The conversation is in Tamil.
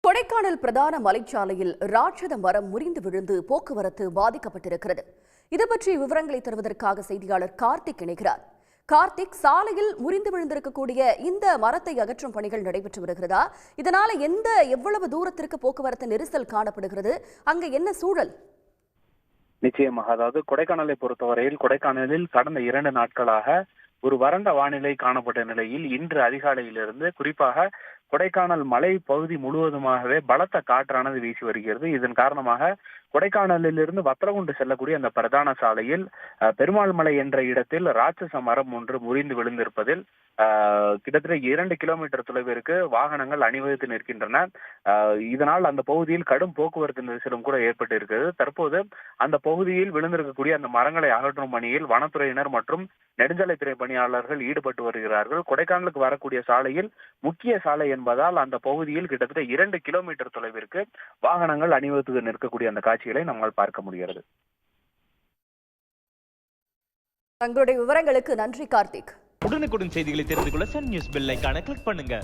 கொடைக்கானல் பிரதான மலைச்சாலையில் ராட்சத மரம் முறிந்து விழுந்து போக்குவரத்து பாதிக்கப்பட்டிருக்கிறது. இது பற்றி விவரங்களை தருவதற்காக செய்தியாளர் கார்த்திக் இணைகிறார். கார்த்திக், சாலையில் முறிந்து விழுந்திருக்கக்கூடிய இந்த மரத்தை அகற்றும் பணிகள் நடைபெற்று வருகிறதா? இதனால எவ்வளவு தூரத்திற்கு போக்குவரத்து நெரிசல் காணப்படுகிறது? அங்க என்ன சூழல்? நிச்சயமாக, அதாவது கொடைக்கானலை பொறுத்தவரையில் கொடைக்கானலில் கடந்த 2 நாட்களாக ஒரு வறண்ட வானிலை காணப்பட்ட நிலையில் இன்று அதிகாலையிலிருந்து குறிப்பாக கொடைக்கானல் மலை பகுதி முழுவதுமாகவே பலத்த காற்றானது வீசி வருகிறது. இதன் காரணமாக கொடைக்கானலிலிருந்து வத்தலகுண்டு செல்லக்கூடிய அந்த பிரதான சாலையில் பெருமாள் மலை என்ற இடத்தில் ராட்சச மரம் ஒன்று முறிந்து விழுந்திருப்பதில் கிட்டத்தட்ட 2 கிலோமீட்டர் தொலைவிற்கு வாகனங்கள் அணிவகுத்து நிற்கின்றன. இதனால் அந்த பகுதியில் கடும் போக்குவரத்து நெரிசலும் கூட ஏற்பட்டு இருக்கிறது. தற்போது அந்த பகுதியில் விழுந்திருக்கக்கூடிய அந்த மரங்களை அகற்றும் பணியில் வனத்துறையினர் மற்றும் நெடுஞ்சாலைத்துறை பணியாளர்கள் ஈடுபட்டு வருகிறார்கள். கொடைக்கானலுக்கு வரக்கூடிய சாலையில் முக்கிய சாலை என்பதால் அந்த பகுதியில் கிட்டத்தட்ட 2 கிலோமீட்டர் தொலைவிற்கு வாகனங்கள் அணிவகுத்து நிற்கக்கூடிய அந்த காட்சிகளை நம்மால் பார்க்க முடிகிறது. தங்களுடைய விவரங்களுக்கு நன்றி கார்த்திக். உடனுக்குடன் செய்திகளை தெரிந்து கொள்ள சன் நியூஸ் பெல் ஐகானை கிளிக் பண்ணுங்க.